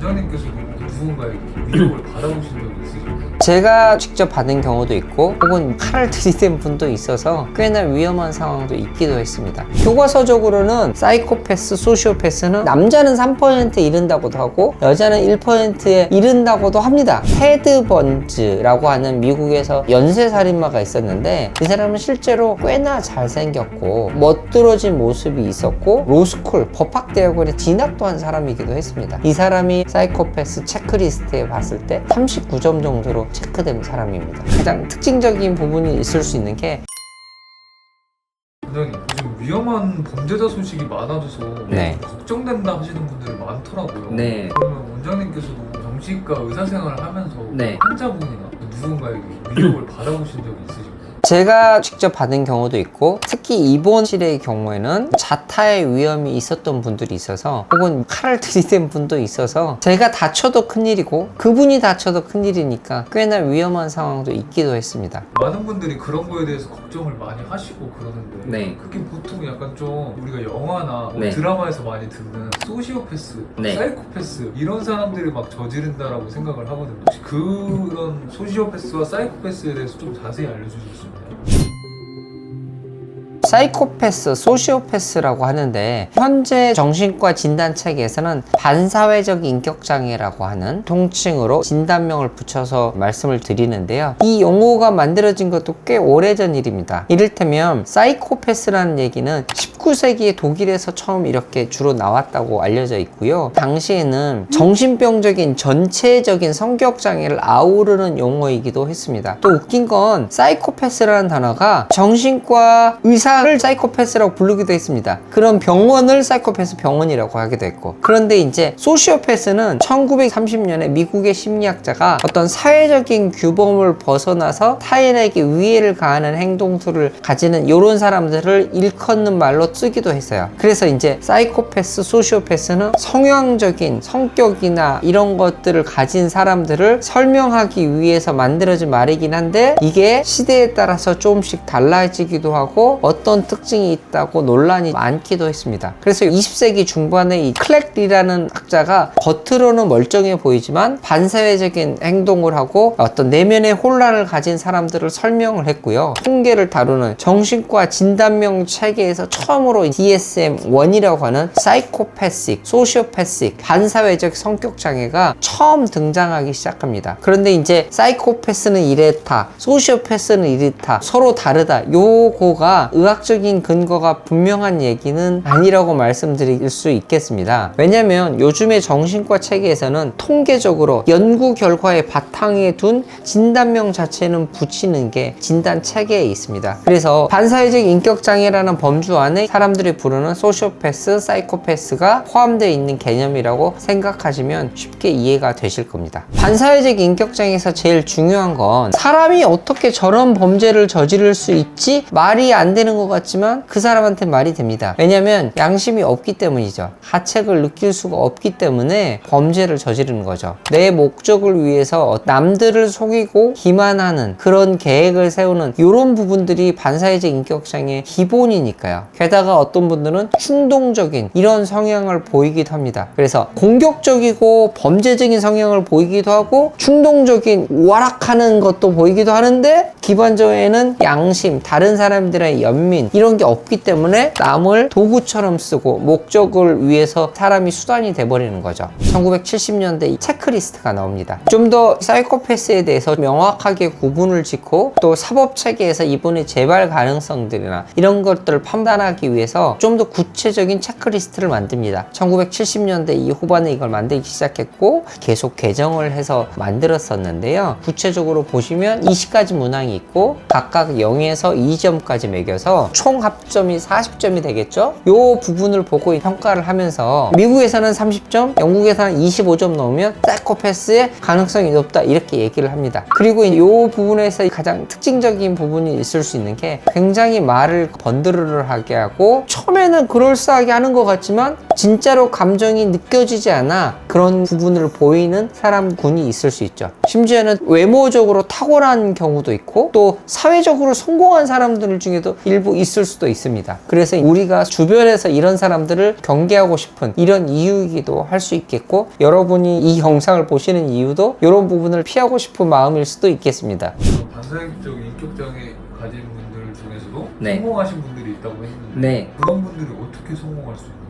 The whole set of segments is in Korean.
원장님께서 누군가에게 위협을 받아보신 적이 있으신가요? 제가 직접 받은 경우도 있고 혹은 칼을 들이댄 분도 있어서 꽤나 위험한 상황도 있기도 했습니다. 교과서적으로는 사이코패스, 소시오패스는 남자는 3% 이른다고도 하고 여자는 1%에 이른다고도 합니다. 테드 번즈라고 하는 미국에서 연쇄살인마가 있었는데 이 사람은 실제로 꽤나 잘생겼고 멋들어진 모습이 있었고 로스쿨, 법학대학원에 진학도 한 사람이기도 했습니다. 이 사람이 사이코패스 체크리스트에 봤을 때 39점 정도로 체크된 사람입니다. 가장 특징적인 부분이 있을 수 있는 게 원장님, 요즘 위험한 범죄자 소식이 많아져서 네. 걱정된다 하시는 분들이 많더라고요. 네. 그러면 원장님께서도 정신과 의사 생활을 하면서 네. 환자분이나 누군가에게 위협을 받아보신 적이 있으신가요? 제가 직접 받은 경우도 있고 특히 입원실의 경우에는 자타의 위험이 있었던 분들이 있어서 혹은 칼을 들이댄 분도 있어서 제가 다쳐도 큰일이고 그분이 다쳐도 큰일이니까 꽤나 위험한 상황도 있기도 했습니다. 많은 분들이 그런 거에 대해서 걱정을 많이 하시고 그러는데 네. 그게 보통 약간 좀 우리가 영화나 뭐 네. 드라마에서 많이 듣는 소시오패스, 네. 사이코패스 이런 사람들이 막 저지른다라고 생각을 하거든요. 혹시 그런 소시오패스와 사이코패스에 대해서 좀 자세히 알려주실 수 있나요? 사이코패스, 소시오패스라고 하는데 현재 정신과 진단 체계에서는 반사회적 인격장애라고 하는 통칭으로 진단명을 붙여서 말씀을 드리는데요. 이 용어가 만들어진 것도 꽤 오래전 일입니다. 이를테면 사이코패스라는 얘기는 19세기에 독일에서 처음 이렇게 주로 나왔다고 알려져 있고요. 당시에는 정신병적인 전체적인 성격장애를 아우르는 용어이기도 했습니다. 또 웃긴 건 사이코패스라는 단어가 정신과 의사를 사이코패스라고 부르기도 했습니다. 그런 병원을 사이코패스 병원이라고 하기도 했고, 그런데 이제 소시오패스는 1930년에 미국의 심리학자가 어떤 사회적인 규범을 벗어나서 타인에게 위해를 가하는 행동들을 가지는 이런 사람들을 일컫는 말로 쓰기도 했어요. 그래서 이제 사이코패스, 소시오패스는 성향적인 성격이나 이런 것들을 가진 사람들을 설명하기 위해서 만들어진 말이긴 한데 이게 시대에 따라서 조금씩 달라지기도 하고 어떤 특징이 있다고 논란이 많기도 했습니다. 그래서 20세기 중반에 이 클렉리라는 학자가 겉으로는 멀쩡해 보이지만 반사회적인 행동을 하고 어떤 내면의 혼란을 가진 사람들을 설명을 했고요. 통계를 다루는 정신과 진단명 체계에서 처음으로 DSM-1이라고 하는 사이코패식, 소시오패식, 반사회적 성격장애가 처음 등장하기 시작합니다. 그런데 이제 사이코패스는 이랬다, 소시오패스는 이랬다, 서로 다르다, 요거가 의학적인 근거가 분명한 얘기는 아니라고 말씀드릴 수 있겠습니다. 왜냐면 요즘의 정신과 체계에서는 통계적으로 연구 결과에 바탕에 둔 진단명 자체는 붙이는 게 진단 체계에 있습니다. 그래서 반사회적 인격장애라는 범주 안에 사람들이 부르는 소시오패스, 사이코패스가 포함되어 있는 개념이라고 생각하시면 쉽게 이해가 되실 겁니다. 반사회적 인격장애에서 제일 중요한 건 사람이 어떻게 저런 범죄를 저지를 수 있지? 말이 안 되는 것 같지만 그 사람한테 말이 됩니다. 왜냐면 양심이 없기 때문이죠. 가책을 느낄 수가 없기 때문에 범죄를 저지르는 거죠. 내 목적을 위해서 남들을 속이고 기만하는 그런 계획을 세우는 이런 부분들이 반사회적 인격장애의 기본이니까요. 게다가 어떤 분들은 충동적인 이런 성향을 보이기도 합니다. 그래서 공격적이고 범죄적인 성향을 보이기도 하고 충동적인 와락하는 것도 보이기도 하는데 기본적으로는 양심, 다른 사람들의 연민 이런 게 없기 때문에 남을 도구처럼 쓰고 목적을 위해서 사람이 수단이 돼버리는 거죠. 1970년대 이 체크리스트가 나옵니다. 좀 더 사이코패스에 대해서 명확하게 구분을 짓고 또 사법체계에서 이분의 재발 가능성들이나 이런 것들을 판단하기 위해서 좀 더 구체적인 체크리스트를 만듭니다. 1970년대 이 후반에 이걸 만들기 시작했고 계속 개정을 해서 만들었었는데요. 구체적으로 보시면 20가지 문항이 있고 각각 0에서 2점까지 매겨서 총 합점이 40점이 되겠죠? 이 부분을 보고 평가를 하면서 미국에서는 30점, 영국에서는 25점 넣으면 사이코패스의 가능성이 높다 이렇게 얘기를 합니다. 그리고 이 부분에서 가장 특징적인 부분이 있을 수 있는 게 굉장히 말을 번드르르 하게 하고 처음에는 그럴싸하게 하는 것 같지만 진짜로 감정이 느껴지지 않아 그런 부분을 보이는 사람군이 있을 수 있죠. 심지어는 외모적으로 탁월한 경우도 있고 또 사회적으로 성공한 사람들 중에도 일부 있을 수도 있습니다. 그래서 우리가 주변에서 이런 사람들을 경계하고 싶은 이런 이유이기도 할 수 있겠고, 여러분이 이 영상을 보시는 이유도 이런 부분을 피하고 싶은 마음일 수도 있겠습니다. 반사회적 인격장애 가진 분들 중에서도 네. 성공하신 분들이 있다고 했는데 네. 그런 분들이 어떻게 성공할 수 있는 거예요?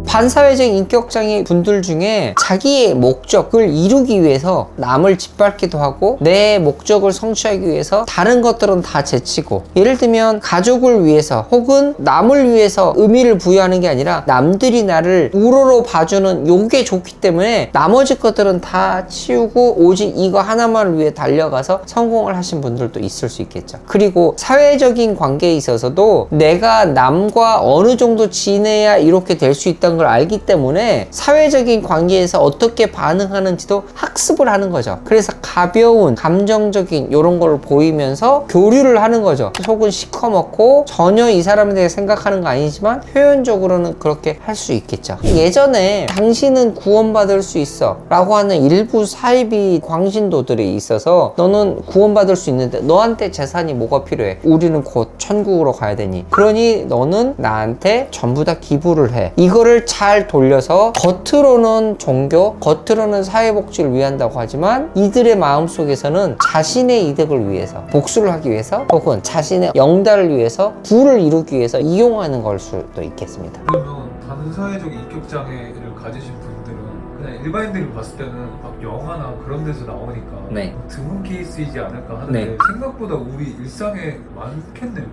반사회적 인격장애 분들 중에 자기의 목적을 이루기 위해서 남을 짓밟기도 하고 내 목적을 성취하기 위해서 다른 것들은 다 제치고, 예를 들면 가족을 위해서 혹은 남을 위해서 의미를 부여하는 게 아니라 남들이 나를 우러러 봐주는 요게 좋기 때문에 나머지 것들은 다 치우고 오직 이거 하나만을 위해 달려가서 성공을 하신 분들도 있을 수 있겠죠. 그리고 사회적인 관계에 있어서도 내가 남과 어느 정도 지내야 이렇게 될 수 있다는 걸 알기 때문에 사회적인 관계에서 어떻게 반응하는지도 학습을 하는 거죠. 그래서 가벼운 감정적인 이런 걸 보이면서 교류를 하는 거죠. 속은 시커멓고 전혀 이 사람에 대해 생각하는 거 아니지만 표현적으로는 그렇게 할 수 있겠죠. 예전에 당신은 구원받을 수 있어 라고 하는 일부 사이비 광신도들이 있어서 너는 구원받을 수 있는데 너한테 재산이 뭐가 필요해? 우리는 곧 천국으로 가야 되니, 그러니 너는 나한테 전부 다 기부를 해. 이거를 잘 돌려서 겉으로는 종교, 겉으로는 사회복지를 위한다고 하지만 이들의 마음속에서는 자신의 이득을 위해서, 복수를 하기 위해서 혹은 자신의 영달을 위해서, 부를 이루기 위해서 이용하는 걸 수도 있겠습니다. 그러면 반사회적 인격장애를 가지신 분들은 그냥 일반인들이 봤을 때는 막 영화나 그런 데서 나오니까 네. 드문 케이스이지 않을까 하는데 네. 생각보다 우리 일상에 많겠네요.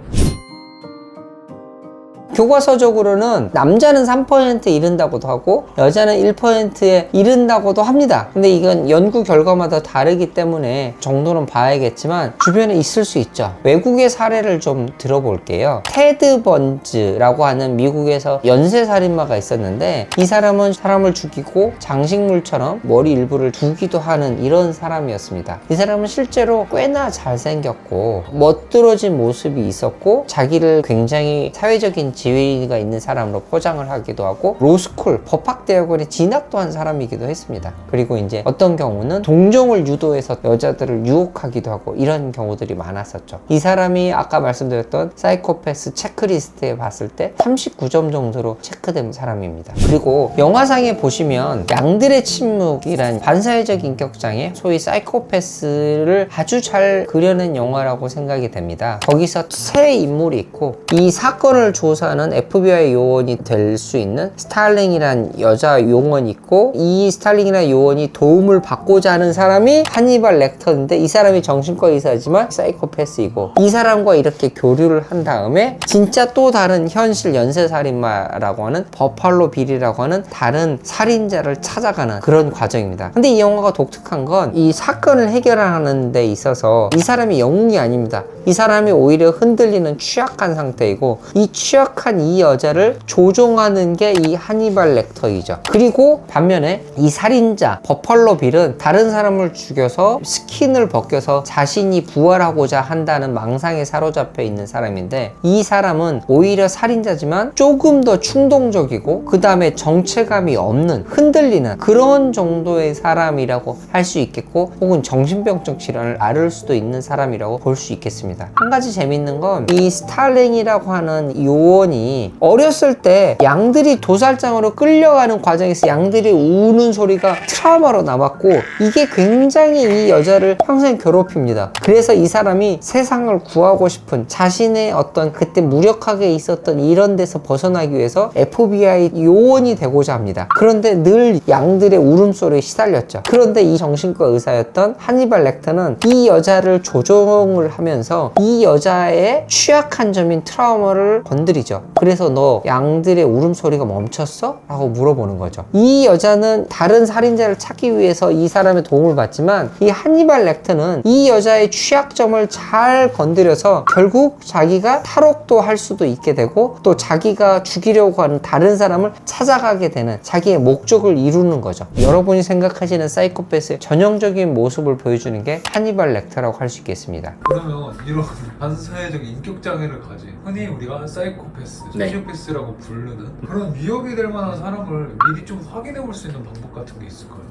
교과서적으로는 남자는 3% 이른다고도 하고 여자는 1%에 이른다고도 합니다. 근데 이건 연구 결과마다 다르기 때문에 정도는 봐야겠지만 주변에 있을 수 있죠. 외국의 사례를 좀 들어볼게요. 테드 번즈라고 하는 미국에서 연쇄살인마가 있었는데, 이 사람은 사람을 죽이고 장식물처럼 머리 일부를 두기도 하는 이런 사람이었습니다. 이 사람은 실제로 꽤나 잘생겼고 멋들어진 모습이 있었고 자기를 굉장히 사회적인 지위가 있는 사람으로 포장을 하기도 하고 로스쿨, 법학대학원에 진학도 한 사람이기도 했습니다. 그리고 이제 어떤 경우는 동정을 유도해서 여자들을 유혹하기도 하고 이런 경우들이 많았었죠. 이 사람이 아까 말씀드렸던 사이코패스 체크리스트에 봤을 때 39점 정도로 체크된 사람입니다. 그리고 영화상에 보시면 양들의 침묵이란 반사회적 인격장애, 소위 사이코패스를 아주 잘 그려낸 영화라고 생각이 됩니다. 거기서 세 인물이 있고 이 사건을 조사하는 FBI 요원이 될 수 있는 스탈링이란 여자 요원이 있고, 이 스탈링이란 요원이 도움을 받고자 하는 사람이 하니발 렉터인데 이 사람이 정신과 의사지만 사이코패스이고, 이 사람과 이렇게 교류를 한 다음에 진짜 또 다른 현실 연쇄살인마라고 하는 버팔로 빌이라고 하는 다른 살인자를 찾아가는 그런 과정입니다. 근데 이 영화가 독특한 건 이 사건을 해결하는 데 있어서 이 사람이 영웅이 아닙니다. 이 사람이 오히려 흔들리는 취약한 상태이고, 이 취약한 이 여자를 조종하는 게 이 하니발 렉터이죠. 그리고 반면에 이 살인자 버팔로 빌은 다른 사람을 죽여서 스킨을 벗겨서 자신이 부활하고자 한다는 망상에 사로잡혀 있는 사람인데, 이 사람은 오히려 살인자지만 조금 더 충동적이고 그 다음에 정체감이 없는, 흔들리는 그런 정도의 사람이라고 할 수 있겠고, 혹은 정신병적 질환을 앓을 수도 있는 사람이라고 볼 수 있겠습니다. 한 가지 재밌는 건 이 스탈링이라고 하는 요원이 어렸을 때 양들이 도살장으로 끌려가는 과정에서 양들이 우는 소리가 트라우마로 남았고, 이게 굉장히 이 여자를 평생 괴롭힙니다. 그래서 이 사람이 세상을 구하고 싶은, 자신의 어떤 그때 무력하게 있었던 이런 데서 벗어나기 위해서 FBI 요원이 되고자 합니다. 그런데 늘 양들의 울음소리에 시달렸죠. 그런데 이 정신과 의사였던 하니발 렉터는 이 여자를 조종을 하면서 이 여자의 취약한 점인 트라우마를 건드리죠. 그래서 너 양들의 울음소리가 멈췄어? 라고 물어보는 거죠. 이 여자는 다른 살인자를 찾기 위해서 이 사람의 도움을 받지만 이 하니발 렉터는 이 여자의 취약점을 잘 건드려서 결국 자기가 탈옥도 할 수도 있게 되고, 또 자기가 죽이려고 하는 다른 사람을 찾아가게 되는 자기의 목적을 이루는 거죠. 여러분이 생각하시는 사이코패스의 전형적인 모습을 보여주는 게 하니발 렉터라고 할 수 있겠습니다. 그러면 이런 반사회적 인격장애를 가진 흔히 우리가 사이코패스, 네. 소시오패스라고 부르는 그런 위협이 될 만한 사람을 미리 좀 확인해 볼 수 있는 방법 같은 게 있을까요?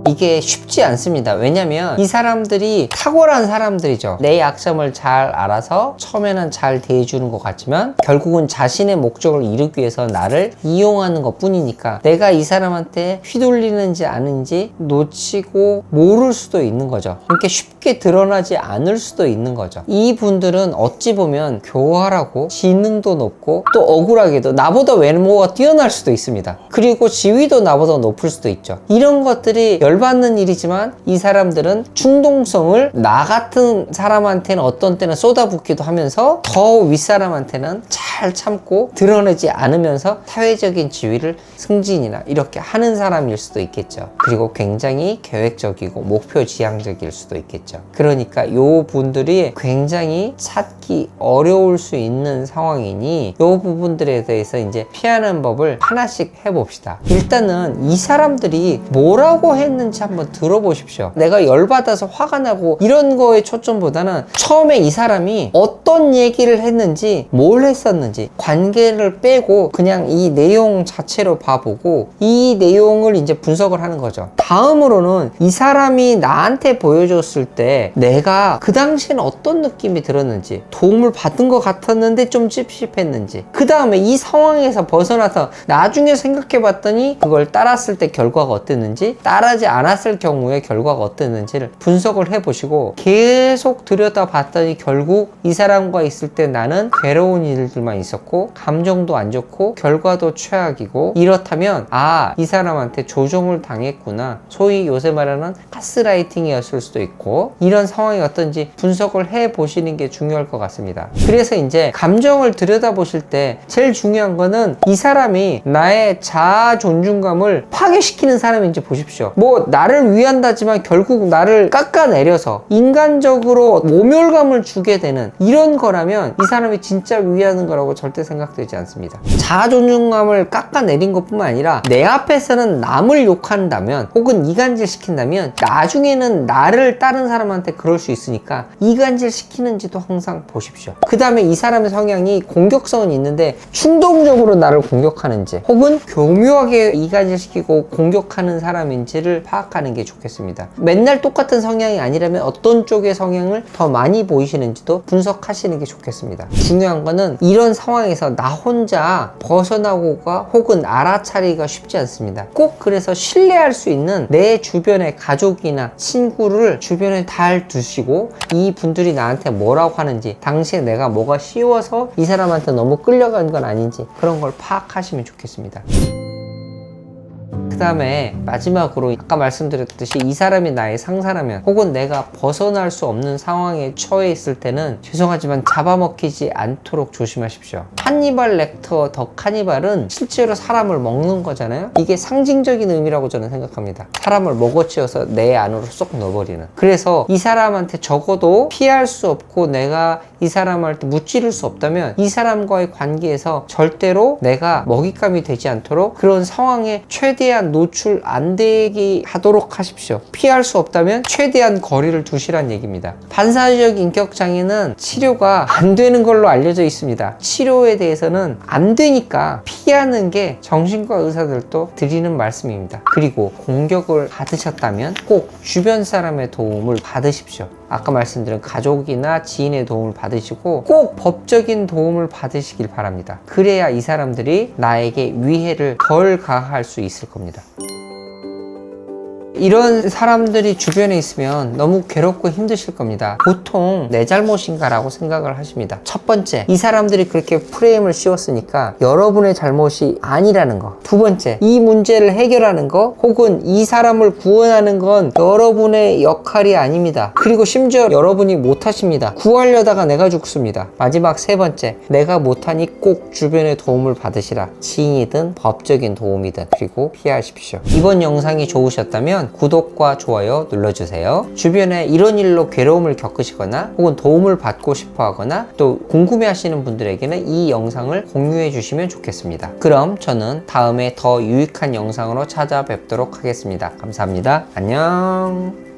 이게 쉽지 않습니다. 왜냐면 이 사람들이 탁월한 사람들이죠. 내 약점을 잘 알아서 처음에는 잘 대해주는 것 같지만 결국은 자신의 목적을 이루기 위해서 나를 이용하는 것 뿐이니까 내가 이 사람한테 휘둘리는지 아는지 놓치고 모를 수도 있는 거죠. 이렇게 쉽게 드러나지 않을 수도 있는 거죠. 이 분들은 어찌 보면 교활하고 지능도 높고 또 억울하게도 나보다 외모가 뛰어날 수도 있습니다. 그리고 지위도 나보다 높을 수도 있죠. 이런 것들이 열받는 일이지만 이 사람들은 충동성을 나 같은 사람한테는 어떤 때는 쏟아붓기도 하면서 더 윗사람한테는 잘 참고 드러내지 않으면서 사회적인 지위를 승진이나 이렇게 하는 사람일 수도 있겠죠. 그리고 굉장히 계획적이고 목표 지향적일 수도 있겠죠. 그러니까 요 분들이 굉장히 찾기 어려울 수 있는 상황이니 요 부분들에 대해서 이제 피하는 법을 하나씩 해봅시다. 일단은 이 사람들이 뭐라고 했는지 한번 들어보십시오. 내가 열받아서 화가 나고 이런 거에 초점보다는 처음에 이 사람이 어떤 얘기를 했는지 뭘 했었는지 관계를 빼고 그냥 이 내용 자체로 봐보고 이 내용을 이제 분석을 하는 거죠. 다음으로는 이 사람이 나한테 보여줬을 때 내가 그 당시에는 어떤 느낌이 들었는지 도움을 받은 것 같았는데 좀 찝찝했는지 그 다음에 이 상황에서 벗어나서 나중에 생각해 봤더니 그걸 따랐을 때 결과가 어땠는지 따르지 않았을 경우에 결과가 어땠는지를 분석을 해보시고 계속 들여다봤더니 결국 이 사람과 있을 때 나는 괴로운 일들만 있었고 감정도 안 좋고 결과도 최악이고 이렇다면 아, 이 사람한테 조종을 당했구나. 소위 요새 말하는 가스라이팅이었을 수도 있고 이런 상황이 어떤지 분석을 해보시는 게 중요할 것 같습니다. 그래서 이제 감정을 들여다보실 때 제일 중요한 거는 이 사람이 나의 자아 존중감을 파괴시키는 사람인지 보십시오. 뭐 나를 위한다지만 결국 나를 깎아내려서 인간적으로 모멸감을 주게 되는 이런 거라면 이 사람이 진짜 위하는 거라고 절대 생각되지 않습니다. 자아 존중감을 깎아내린 것뿐만 아니라 내 앞에서는 남을 욕한다면 혹은 이간질 시킨다면 나중에는 나를 다른 사람한테 그럴 수 있으니까 이간질 시키는지도 항상 보십시오. 그 다음에 이 사람의 성향이 공격성은 있는데 충동적으로 나를 공격하는지 혹은 교묘하게 이간질 시키고 공격하는 사람인지를 파악하는 게 좋겠습니다. 맨날 똑같은 성향이 아니라면 어떤 쪽의 성향을 더 많이 보이시는지도 분석하시는 게 좋겠습니다. 중요한 거는 이런 상황에서 나 혼자 벗어나고가 혹은 알아차리기가 쉽지 않습니다. 꼭 그래서 신뢰할 수 있는 내 주변의 가족이나 친구를 주변에 잘 두시고 이 분들이 나한테 뭐라고 하는지 당시에 내가 뭐가 쉬워서 이 사람한테 너무 끌려간 건 아닌지 그런 걸 파악하시면 좋겠습니다. 그 다음에 마지막으로 아까 말씀드렸듯이 이 사람이 나의 상사라면 혹은 내가 벗어날 수 없는 상황에 처해 있을 때는 죄송하지만 잡아먹히지 않도록 조심하십시오. 한니발 렉터 더 카니발은 실제로 사람을 먹는 거잖아요. 이게 상징적인 의미라고 저는 생각합니다. 사람을 먹어치워서 내 안으로 쏙 넣어버리는. 그래서 이 사람한테 적어도 피할 수 없고 내가 이 사람한테 무찌를 수 없다면 이 사람과의 관계에서 절대로 내가 먹잇감이 되지 않도록 그런 상황에 최대한 노출 안 되게 하도록 하십시오. 피할 수 없다면 최대한 거리를 두시란 얘기입니다. 반사회적 인격장애는 치료가 안 되는 걸로 알려져 있습니다. 치료에 대해서는 안 되니까 피하는 게 정신과 의사들도 드리는 말씀입니다. 그리고 공격을 받으셨다면 꼭 주변 사람의 도움을 받으십시오. 아까 말씀드린 가족이나 지인의 도움을 받으시고 꼭 법적인 도움을 받으시길 바랍니다. 그래야 이 사람들이 나에게 위해를 덜 가할 수 있을 겁니다. 이런 사람들이 주변에 있으면 너무 괴롭고 힘드실 겁니다. 보통 내 잘못인가 라고 생각을 하십니다. 첫 번째, 이 사람들이 그렇게 프레임을 씌웠으니까 여러분의 잘못이 아니라는 거. 두 번째, 이 문제를 해결하는 거 혹은 이 사람을 구원하는 건 여러분의 역할이 아닙니다. 그리고 심지어 여러분이 못하십니다. 구하려다가 내가 죽습니다. 마지막 세 번째, 내가 못하니 꼭 주변의 도움을 받으시라. 지인이든 법적인 도움이든. 그리고 피하십시오. 이번 영상이 좋으셨다면 구독과 좋아요 눌러주세요. 주변에 이런 일로 괴로움을 겪으시거나 혹은 도움을 받고 싶어 하거나 또 궁금해 하시는 분들에게는 이 영상을 공유해 주시면 좋겠습니다. 그럼 저는 다음에 더 유익한 영상으로 찾아뵙도록 하겠습니다. 감사합니다. 안녕.